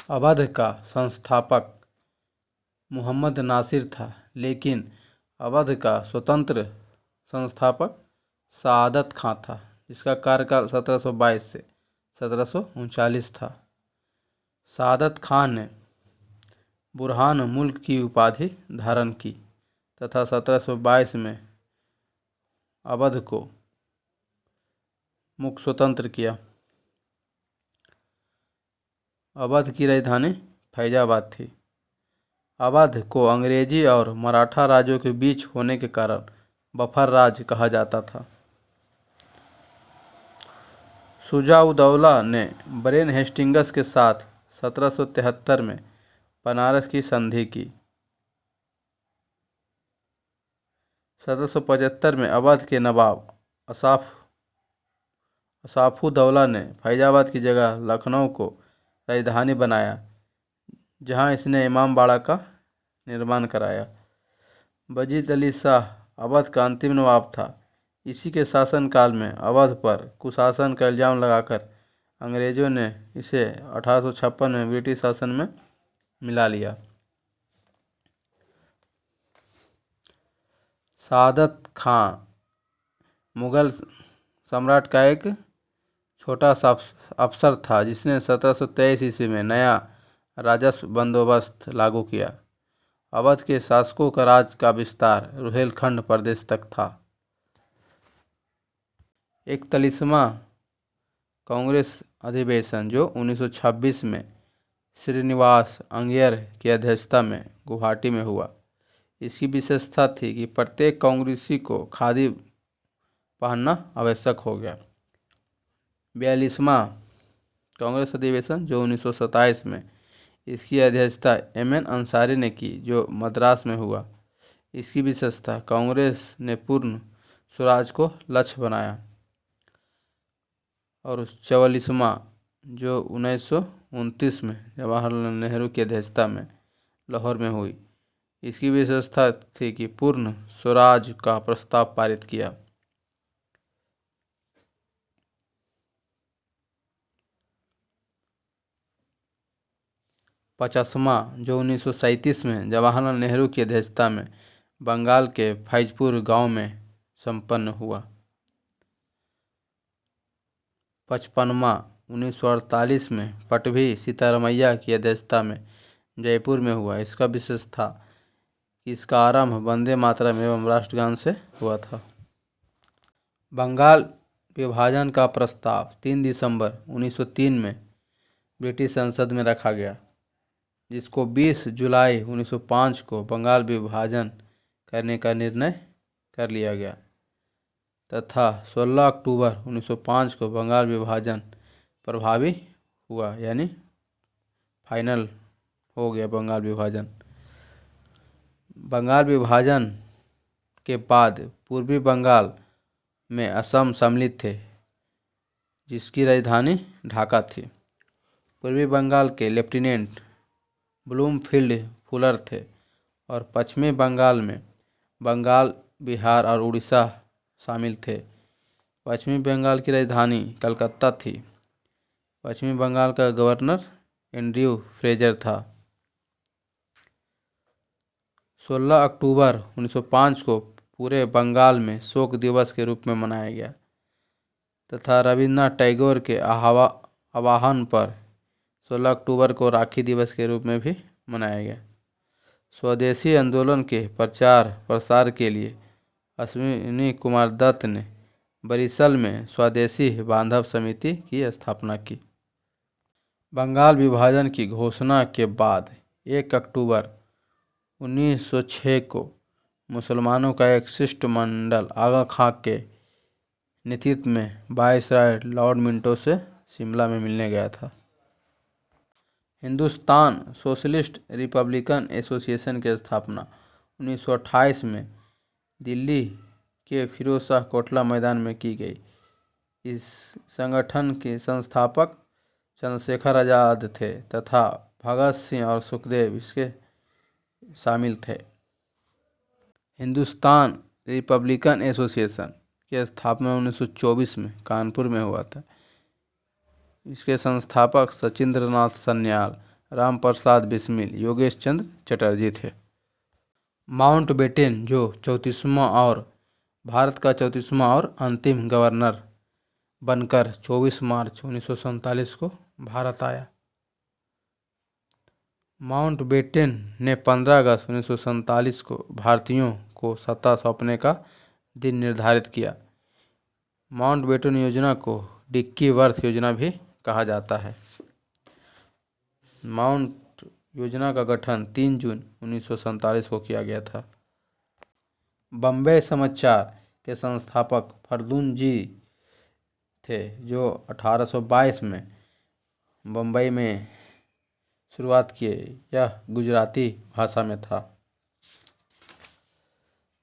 अवध का संस्थापक मोहम्मद नासिर था, लेकिन अवध का स्वतंत्र संस्थापक सआदत खां था, जिसका कार्यकाल 1722 से 1739 था। सआदत खां ने बुरहान मुल्क की उपाधि धारण की तथा 1722 में अवध को मुक्त स्वतंत्र किया। अवध की राजधानी फैजाबाद थी। अवध को अंग्रेजी और मराठा राज्यों के बीच होने के कारण बफर राज कहा जाता था। शुजा-उद-दौला ने ब्रेन हेस्टिंग्स के साथ 1773 में बनारस की संधि की। 1775 में अवध के नवाब असाफुद्दौला ने फैजाबाद की जगह लखनऊ को राजधानी बनाया, जहां इसने इमामबाड़ा का निर्माण कराया। वजीद अली शाह अवध का अंतिम नवाब था। इसी के शासनकाल में अवध पर कुशासन का इल्जाम लगाकर अंग्रेजों ने इसे 1856 में ब्रिटिश शासन में मिला लिया। सआदत खां मुगल सम्राट का एक छोटा सा अफसर था, जिसने 1723 ईस्वी में नया राजस्व बंदोबस्त लागू किया। अवध के शासकों का राज का विस्तार रुहेलखंड प्रदेश तक था। 41वां कांग्रेस अधिवेशन, जो 1926 में श्रीनिवास अय्यर की अध्यक्षता में गुवाहाटी में हुआ, इसकी विशेषता थी कि प्रत्येक कांग्रेसी को खादी पहनना आवश्यक हो गया। 42वां कांग्रेस अधिवेशन, जो 1927 में इसकी अध्यक्षता एम.एन. अंसारी ने की, जो मद्रास में हुआ, इसकी विशेषता कांग्रेस ने पूर्ण स्वराज को लक्ष्य बनाया। और 44वां, जो 1929 में जवाहरलाल नेहरू की अध्यक्षता में लाहौर में हुई, इसकी विशेषता थी कि पूर्ण स्वराज का प्रस्ताव पारित किया। पचासवां, जो 1937 में जवाहरलाल नेहरू की अध्यक्षता में बंगाल के फैजपुर गांव में संपन्न हुआ। 55वां, 1948 में पटभी सीतारमैया की अध्यक्षता में जयपुर में हुआ। इसका विशेष था कि इसका आरंभ वंदे मातरम एवं राष्ट्रगान से हुआ था। बंगाल विभाजन का प्रस्ताव 3 दिसंबर 1903 में ब्रिटिश संसद में रखा गया, जिसको 20 जुलाई 1905 को बंगाल विभाजन करने का निर्णय कर लिया गया तथा 16 अक्टूबर 1905 को बंगाल विभाजन प्रभावी हुआ, यानी फाइनल हो गया बंगाल विभाजन। बंगाल विभाजन के बाद पूर्वी बंगाल में असम सम्मिलित थे, जिसकी राजधानी ढाका थी। पूर्वी बंगाल के लेफ्टिनेंट ब्लूमफील्ड फुलर थे और पश्चिमी बंगाल में बंगाल, बिहार और उड़ीसा शामिल थे। पश्चिमी बंगाल की राजधानी कलकत्ता थी। पश्चिमी बंगाल का गवर्नर एंड्रयू फ्रेजर था। 16 अक्टूबर 1905 को पूरे बंगाल में शोक दिवस के रूप में मनाया गया तथा रविन्द्रनाथ टैगोर के आह्वान पर 16 अक्टूबर को राखी दिवस के रूप में भी मनाया गया। स्वदेशी आंदोलन के प्रचार प्रसार के लिए अश्विनी कुमार दत्त ने बरिशल में स्वदेशी बांधव समिति की स्थापना की। बंगाल विभाजन की घोषणा के बाद 1 अक्टूबर 1906 को मुसलमानों का एक शिष्टमंडल आगा खां के नेतृत्व में वायसराय लॉर्ड मिंटो से शिमला में मिलने गया था। हिंदुस्तान सोशलिस्ट रिपब्लिकन एसोसिएशन की स्थापना 1928 में दिल्ली के फिरोज शाह कोटला मैदान में की गई। इस संगठन के संस्थापक चंद्रशेखर आजाद थे तथा भगत सिंह और सुखदेव इसके शामिल थे। हिंदुस्तान रिपब्लिकन एसोसिएशन की स्थापना 1924 में कानपुर में हुआ था। इसके संस्थापक सचिंद्रनाथ सन्याल, राम प्रसाद बिस्मिल, योगेश चंद्र चटर्जी थे। माउंटबेटन जो 34वां और भारत का 34वां और अंतिम गवर्नर बनकर 24 मार्च 1947 को भारत आया। माउंटबेटन ने 15 अगस्त 1947 को भारतीयों को सत्ता सौंपने का दिन निर्धारित किया। माउंटबेटन योजना को डिक्की वर्थ योजना भी कहा जाता है। माउंट योजना का गठन 3 जून 1947 को किया गया था। बम्बई समाचार के संस्थापक फर्गुसन जी थे, जो 1822 में बम्बई में शुरुआत किए। यह गुजराती भाषा में था।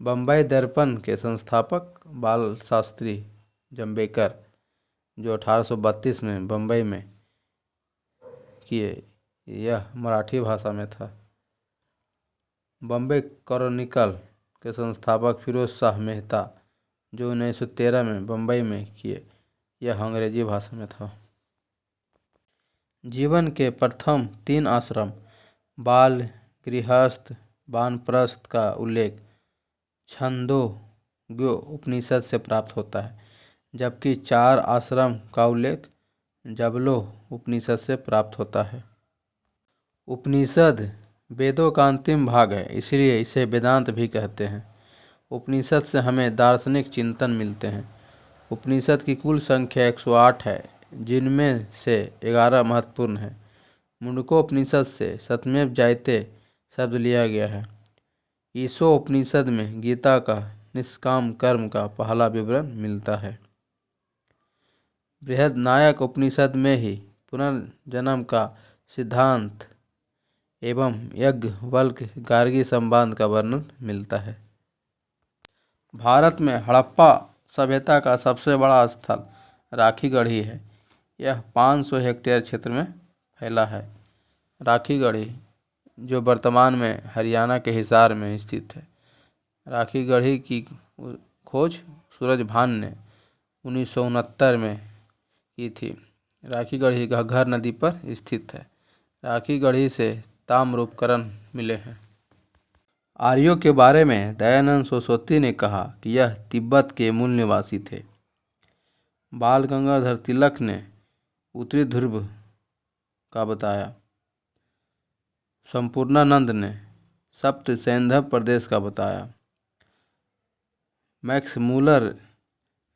बम्बई दर्पण के संस्थापक बाल शास्त्री जंबेकर, जो 1832 में बम्बई में किए। यह मराठी भाषा में था। बम्बई क्रॉनिकल के संस्थापक फिरोज शाह मेहता, जो 1913 में बम्बई में किए। यह अंग्रेजी भाषा में था। जीवन के प्रथम 3 आश्रम बाल, गृहस्थ, वानप्रस्थ का उल्लेख छांदोग्य उपनिषद से प्राप्त होता है, जबकि 4 आश्रम का उल्लेख जबलो उपनिषद से प्राप्त होता है। उपनिषद वेदों का अंतिम भाग है, इसलिए इसे वेदांत भी कहते हैं। उपनिषद से हमें दार्शनिक चिंतन मिलते हैं। उपनिषद की कुल संख्या 108 है, जिनमें से 11 महत्वपूर्ण है। मुंडकोपनिषद से सत्यमेव जयते शब्द लिया गया है। ईशोपनिषद में गीता का निष्काम कर्म का पहला विवरण मिलता है। बृहदारण्यक उपनिषद में ही पुनर्जन्म का सिद्धांत एवं याज्ञवल्क्य गार्गी संवाद का वर्णन मिलता है। भारत में हड़प्पा सभ्यता का सबसे बड़ा स्थल राखीगढ़ी है। यह 500 हेक्टेयर क्षेत्र में फैला है। राखीगढ़ी, जो वर्तमान में हरियाणा के हिसार में स्थित है। राखीगढ़ी की खोज सूरजभान ने 1969 में की थी। राखीगढ़ी घग्गर नदी पर स्थित है। राखीगढ़ी से ताम्र उपकरण मिले हैं। आर्यों के बारे में दयानंद सरस्वती ने कहा कि यह तिब्बत के मूल निवासी थे। बाल गंगाधर तिलक ने उत्तरी ध्रुव का बताया। संपूर्णानंद ने सप्त सैंधव प्रदेश का बताया। मैक्स मूलर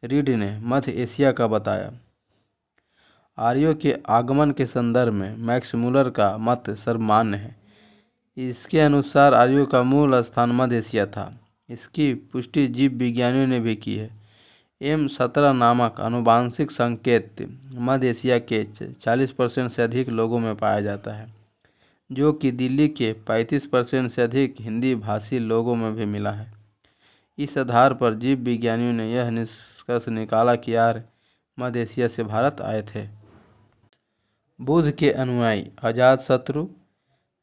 रीड ने मध्य एशिया का बताया। आर्यों के आगमन के संदर्भ में मैक्स मूलर का मत सर्वमान्य है। इसके अनुसार आर्यों का मूल स्थान मध्य एशिया था। इसकी पुष्टि जीव विज्ञानियों ने भी की है। M17 नामक आनुवांशिक संकेत मध्य एशिया के 40% से अधिक लोगों में पाया जाता है, जो कि दिल्ली के 35% से अधिक हिंदी भाषी लोगों में भी मिला है। इस आधार पर जीव विज्ञानियों ने यह निष्कर्ष निकाला कि आर्य मध्य एशिया से भारत आए थे। बुद्ध के अनुयायी अजातशत्रु,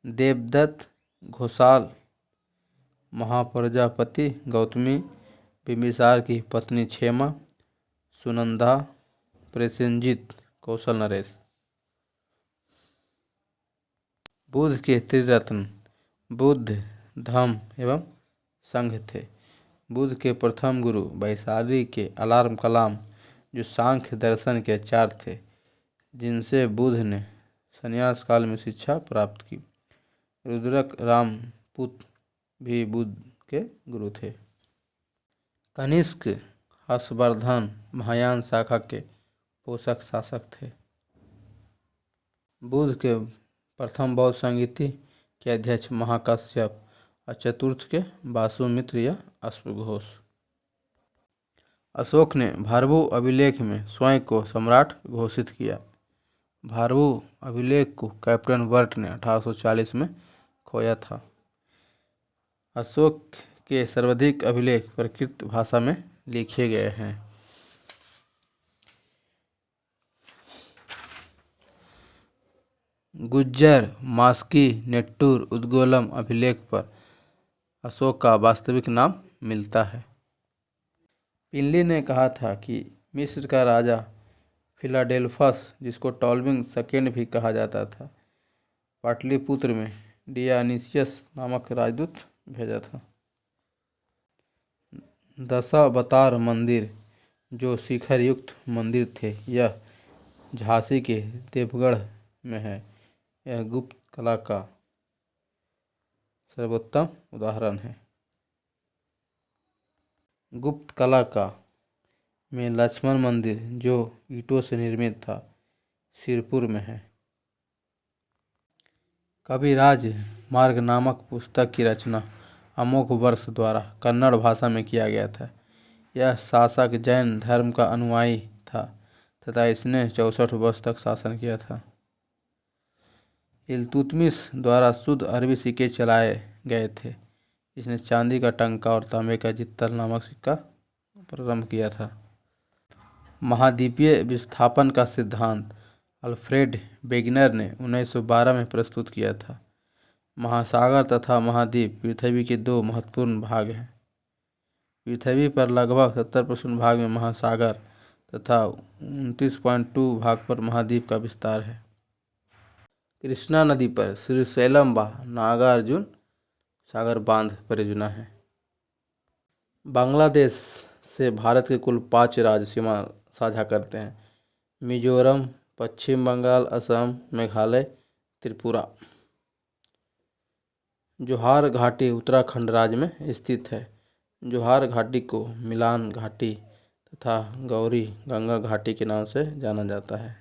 देवदत्त, घोषाल, महाप्रजापति, गौतमी, बिंबिसार की पत्नी क्षेमा, सुनंदा, प्रसेनजित, कौशल नरेश। बुद्ध के त्रिरत्न बुद्ध, धम्म एवं संघ थे। बुद्ध के प्रथम गुरु वैशाली के अलार्म कलाम, जो सांख्य दर्शन के आचार्य थे, जिनसे बुद्ध ने संन्यास काल में शिक्षा प्राप्त की। रुद्रक रामपुत भी बुद्ध के गुरु थे। कनिष्क हर्षवर्धन महायान शाखा के पोषक शासक थे। बुद्ध के प्रथम बौद्ध संगीति के अध्यक्ष महाकाश्यप और चतुर्थ के वासुमित्र या अश्वघोष। अशोक ने भारवु अभिलेख में स्वयं को सम्राट घोषित किया। भारवु अभिलेख को कैप्टन वर्ट ने 1840 में खोया था। अशोक के सर्वाधिक अभिलेख प्राकृत भाषा में लिखे गए हैं। गुज्जर, मास्की, नेट्टूर, उद्गोलम अभिलेख पर अशोक का वास्तविक नाम मिलता है। पिल्ली ने कहा था कि मिस्र का राजा फिलाडेल्फस, जिसको टॉलमिंग सेकेंड भी कहा जाता था, पाटलिपुत्र में डियानिसियस नामक राजदूत भेजा था। दशावतार मंदिर जो शिखर युक्त मंदिर थे, यह झांसी के देवगढ़ में है। यह गुप्त कला का सर्वोत्तम उदाहरण है। गुप्त कला का में लक्ष्मण मंदिर जो ईंटों से निर्मित था, सिरपुर में है। कविराज मार्ग नामक पुस्तक की रचना अमोघ वर्ष द्वारा कन्नड़ भाषा में किया गया था। यह शासक जैन धर्म का अनुयायी था तथा इसने 64 वर्ष तक शासन किया था। इल्तुतमिश द्वारा शुद्ध अरबी सिक्के चलाए गए थे। इसने चांदी का टंका और तांबे का जित्तल नामक सिक्का प्रारंभ किया था। महाद्वीपीय विस्थापन का सिद्धांत अल्फ्रेड वेगनर ने 1912 में प्रस्तुत किया था। महासागर तथा महाद्वीप पृथ्वी के दो महत्वपूर्ण भाग हैं। पृथ्वी पर लगभग 70% भाग में महासागर तथा 29.2 भाग पर महाद्वीप का विस्तार है। कृष्णा नदी पर श्रीशैलम व नागार्जुन सागर बांध परियोजना है। बांग्लादेश से भारत के कुल 5 राज्य सीमा साझा करते हैं: मिजोरम, पश्चिम बंगाल, असम, मेघालय, त्रिपुरा। जोहार घाटी उत्तराखंड राज्य में स्थित है। जोहार घाटी को मिलान घाटी तथा गौरी गंगा घाटी के नाम से जाना जाता है।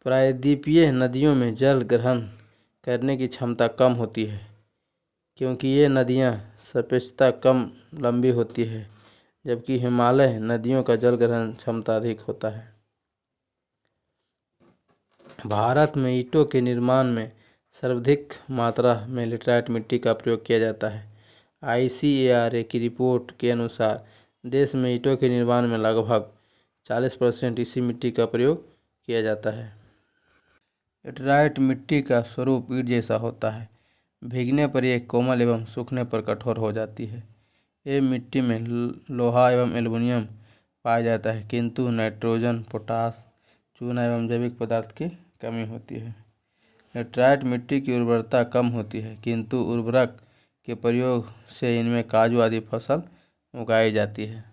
प्रायद्वीपीय नदियों में जल ग्रहण करने की क्षमता कम होती है क्योंकि ये नदियाँ सापेक्षतः कम लंबी होती है, जबकि हिमालय नदियों का जल ग्रहण क्षमता अधिक होता है। भारत में ईंटों के निर्माण में सर्वाधिक मात्रा में लेटराइट मिट्टी का प्रयोग किया जाता है। ICARA की रिपोर्ट के अनुसार देश में ईंटों के निर्माण में लगभग 40% इसी मिट्टी का प्रयोग किया जाता है। लेटराइट मिट्टी का स्वरूप ईंट जैसा होता है। भीगने पर यह कोमल एवं सूखने पर कठोर हो जाती है। ये मिट्टी में लोहा एवं एल्युमिनियम पाया जाता है, किंतु नाइट्रोजन, पोटास, चूना एवं जैविक पदार्थ की कमी होती है। लेटराइट मिट्टी की उर्वरता कम होती है, किंतु उर्वरक के प्रयोग से इनमें काजू आदि फसल उगाई जाती है।